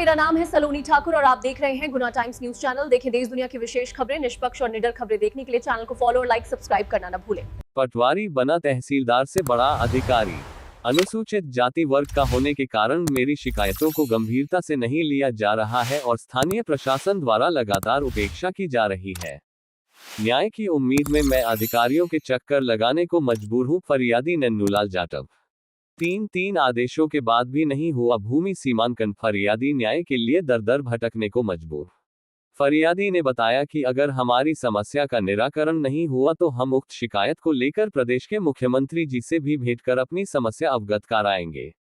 मेरा नाम है सलोनी ठाकुर और आप देख रहे हैं गुना टाइम्स न्यूज चैनल। देखें देश दुनिया की विशेष खबरें, निष्पक्ष और निडर खबरें देखने के लिए चैनल को फॉलो और लाइक सब्सक्राइब करना न भूलें। पटवारी बना तहसीलदार से बड़ा अधिकारी। अनुसूचित जाति वर्ग का होने के कारण मेरी शिकायतों को गंभीरता से नहीं लिया जा रहा है और स्थानीय प्रशासन द्वारा लगातार उपेक्षा की जा रही है। न्याय की उम्मीद में मैं अधिकारियों के चक्कर लगाने को मजबूर हूं। फरियादी नन्नूलाल जाटव। तीन आदेशों के बाद भी नहीं हुआ भूमि सीमांकन। फरियादी न्याय के लिए दर दर भटकने को मजबूर। फरियादी ने बताया कि अगर हमारी समस्या का निराकरण नहीं हुआ तो हम उक्त शिकायत को लेकर प्रदेश के मुख्यमंत्री जी से भी भेंट कर अपनी समस्या अवगत कराएंगे।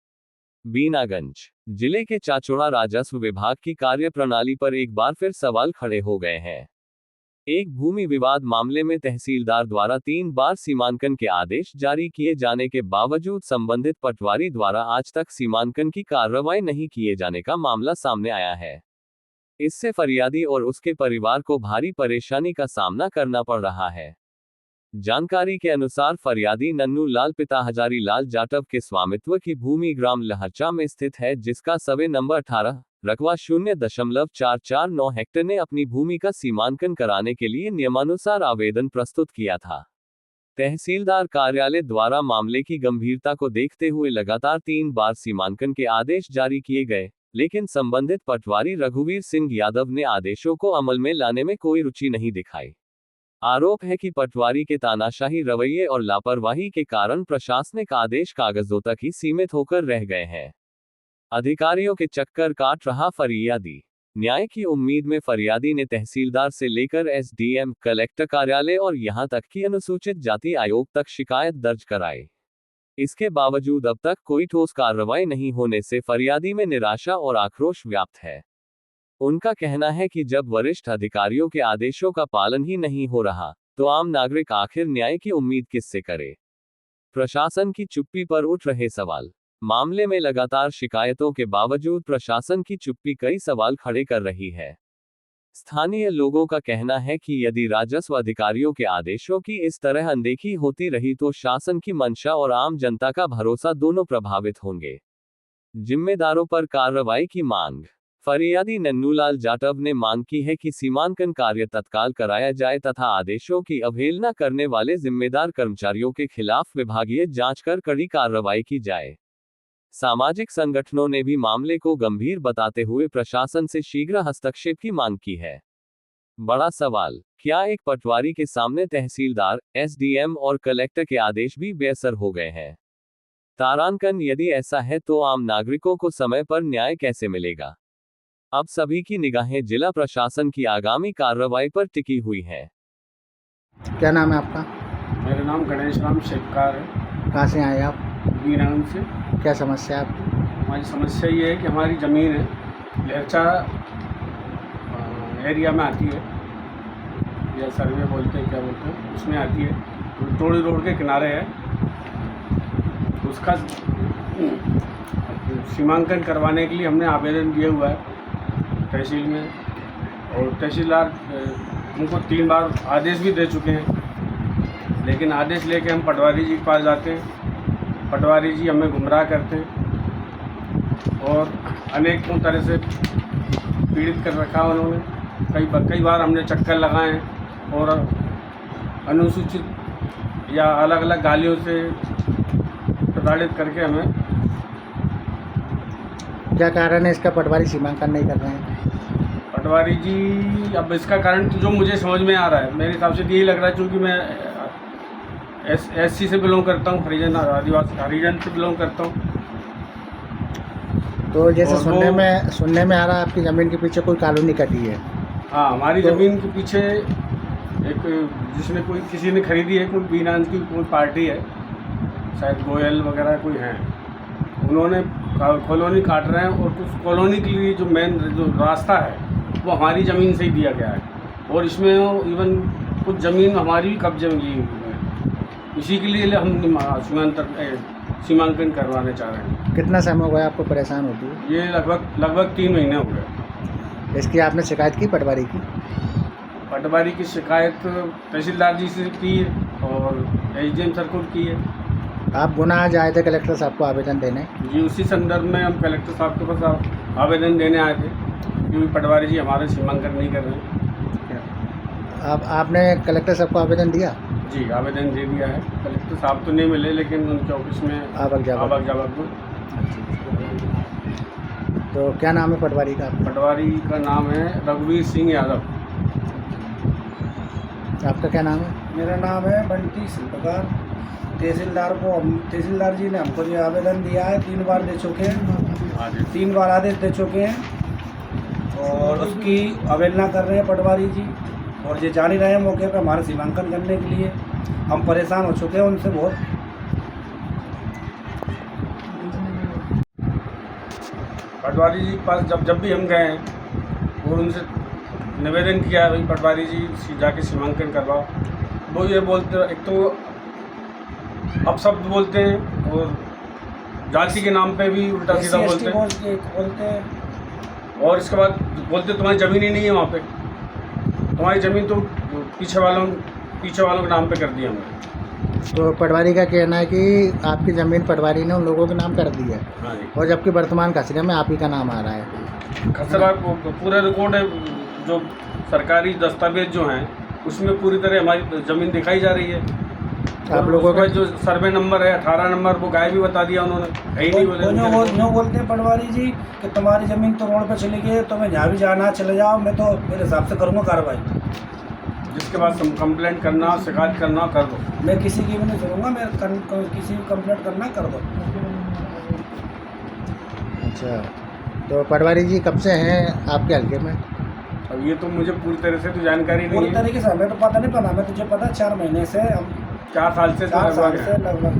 बीनागंज जिले के चाचौड़ा राजस्व विभाग की कार्यप्रणाली पर एक बार फिर सवाल खड़े हो गए हैं। एक भूमि विवाद मामले में तहसीलदार द्वारा 3 बार सीमांकन के आदेश जारी किए जाने के बावजूद संबंधित पटवारी द्वारा आज तक सीमांकन की कार्रवाई नहीं किए जाने का मामला सामने आया है। इससे फरियादी और उसके परिवार को भारी परेशानी का सामना करना पड़ रहा है। जानकारी के अनुसार फरियादी नन्नू लाल पिता हजारी लाल जाटव के स्वामित्व की भूमि ग्राम लहरचा में स्थित है, जिसका सर्वे नंबर 18 रकबा 0.449 हेक्टेयर ने अपनी भूमि का सीमांकन कराने के लिए नियमानुसार आवेदन प्रस्तुत किया था। तहसीलदार कार्यालय द्वारा मामले की गंभीरता को देखते हुए लगातार 3 बार सीमांकन के आदेश जारी किए गए, लेकिन संबंधित पटवारी रघुवीर सिंह यादव ने आदेशों को अमल में लाने में कोई रुचि नहीं दिखाई। आरोप है कि पटवारी के तानाशाही रवैये और लापरवाही के कारण प्रशासनिक आदेश कागजों तक ही सीमित होकर रह गए हैं। अधिकारियों के चक्कर काट रहा फरियादी। न्याय की उम्मीद में फरियादी ने तहसीलदार से लेकर एसडीएम, कलेक्टर कार्यालय और यहां तक कि अनुसूचित जाति आयोग तक शिकायत दर्ज कराई। इसके बावजूद अब तक कोई ठोस कार्रवाई नहीं होने से फरियादी में निराशा और आक्रोश व्याप्त है। उनका कहना है कि जब वरिष्ठ अधिकारियों के आदेशों का पालन ही नहीं हो रहा, तो आम नागरिक आखिर न्याय की उम्मीद किससे करे। प्रशासन की चुप्पी पर उठ रहे सवाल। मामले में लगातार शिकायतों के बावजूद प्रशासन की चुप्पी कई सवाल खड़े कर रही है। स्थानीय लोगों का कहना है कि यदि राजस्व अधिकारियों के आदेशों की इस तरह अनदेखी होती रही तो शासन की मंशा और आम जनता का भरोसा दोनों प्रभावित होंगे। जिम्मेदारों पर कार्रवाई की मांग। फरियादी नन्नूलाल जाटव ने मांग की है कि सीमांकन कार्य तत्काल कराया जाए तथा आदेशों की अवहेलना करने वाले जिम्मेदार कर्मचारियों के खिलाफ विभागीय जांच कर कड़ी कार्रवाई की जाए। सामाजिक संगठनों ने भी मामले को गंभीर बताते हुए प्रशासन से शीघ्र हस्तक्षेप की मांग की है। बड़ा सवाल, क्या एक पटवारी के सामने तहसीलदार, एसडीएम और कलेक्टर के आदेश भी बेअसर हो गए हैं? तारांकन यदि ऐसा है तो आम नागरिकों को समय पर न्याय कैसे मिलेगा? अब सभी की निगाहें जिला प्रशासन की आगामी कार्रवाई पर टिकी हुई हैं। क्या नाम है आपका? मेरा नाम गणेश राम शेखकार है। कहाँ से आए आप? बीनागंज से। क्या समस्या है आपकी? हमारी समस्या ये है कि हमारी ज़मीन है लहरचा एरिया में आती है, या सर्वे बोलते हैं क्या बोलते हैं, उसमें आती है। टोड़ी रोड के किनारे है। उसका सीमांकन करवाने के लिए हमने आवेदन दिया हुआ है तहसील में, और तहसीलदार हमको 3 बार आदेश भी दे चुके हैं, लेकिन आदेश लेके हम पटवारी जी के पास जाते हैं। पटवारी जी हमें गुमराह करते हैं और अनेकों तरह से पीड़ित कर रखा उन्होंने। कई बार हमने चक्कर लगाए हैं और अनुसूचित या अलग अलग गालियों से प्रताड़ित करके हमें। क्या कारण है इसका पटवारी सीमांकन नहीं कर रहे हैं? पटवारी जी, अब इसका कारण तो जो मुझे समझ में आ रहा है, मेरे हिसाब से यही लग रहा है, चूँकि मैं एससी से बिलोंग करता हूँ, हरिजन आदिवासी हरिजन से बिलोंग करता हूँ। तो जैसे सुनने में आ रहा है आपकी ज़मीन के पीछे कोई कॉलोनी कटी है। हाँ, हमारी ज़मीन के पीछे एक जिसने किसी ने खरीदी है, कोई बीनागंज की कोई पार्टी है, शायद गोयल वगैरह कोई हैं, उन्होंने कॉलोनी काट रहे हैं और उस कॉलोनी के लिए जो मेन जो रास्ता है वो हमारी ज़मीन से ही दिया गया है, और इसमें इवन कुछ ज़मीन हमारी भी कब्जे में ली हुई है। इसी के लिए हम सीमांकन करवाने चाह रहे हैं। कितना समय हो गया आपको परेशान होती है? ये लगभग 3 महीने हो गए। इसकी आपने शिकायत की पटवारी की? पटवारी की शिकायत तहसीलदार जी से की और एसडीएम सर को की है। आप गुना आज आए थे कलेक्टर साहब को आवेदन देने? जी, उसी संदर्भ में हम कलेक्टर साहब के पास आवेदन देने आए थे क्योंकि पटवारी जी हमारे सीमांकन नहीं कर रहे हैं। अब आपने कलेक्टर साहब को आवेदन दिया? जी आवेदन दे दिया है। कलेक्टर साहब तो नहीं मिले लेकिन उनके ऑफिस में आवक जावक में। तो क्या नाम है पटवारी का? पटवारी का नाम है रघुवीर सिंह यादव। आपका क्या नाम है? मेरा नाम है बंटी शिल्पकार। तहसीलदार जी ने हमको जो आवेदन दिया है 3 बार दे चुके हैं, 3 बार आदेश दे चुके हैं और उसकी अवहेलना कर रहे हैं पटवारी जी। और ये जान ही रहे हैं मौके पर हमारा सीमांकन करने के लिए। हम परेशान हो चुके हैं उनसे बहुत। पटवारी जी के पास जब भी हम गए हैं और उनसे निवेदन किया भाई पटवारी जी जाके सीमांकन करवाओ, वो ये बोलते एक तो अपशब्द बोलते हैं और जाति के नाम पे भी उल्टा सीधा बोलते हैं। और इसके बाद बोलते तुम्हारी ज़मीन ही नहीं है वहाँ पे, तुम्हारी ज़मीन तो पीछे वालों के नाम पे कर दी हमने। तो पटवारी का कहना है कि आपकी ज़मीन पटवारी ने उन लोगों के नाम कर दी है। हाँ जी। और जबकि वर्तमान खसरे में आप ही का नाम आ रहा है। खसरा पूरा रिकॉर्ड है, जो सरकारी दस्तावेज जो हैं उसमें पूरी तरह हमारी ज़मीन दिखाई जा रही है। आप लोगों का जो सर्वे नंबर है 18 नंबर वो गायब भी बता दिया उन्होंने, है ही नहीं बोले। जो बोलते हैं पटवारी जी कि तुम्हारी ज़मीन तो रोड पे चली गई है, तुम्हें जहाँ भी जाना चले जाओ, मैं तो मेरे हिसाब से करूँगा कार्रवाई। जिसके बाद कंप्लेंट करना शिकायत करना कर दो। मैं किसी की भी नहीं सुनूंगा, मैं किसी भी कंप्लेंट करना कर दो। अच्छा, तो पटवारी जी कब से हैं आपके हल्के में? अब ये तो मुझे पूरी तरह से तो जानकारी नहीं पूरी है। तरीके से हमें तो पता नहीं, पता हमें तुझे पता 4 महीने से, हम 4 साल से 4 साल से लगभग लगभग।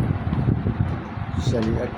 चलिए।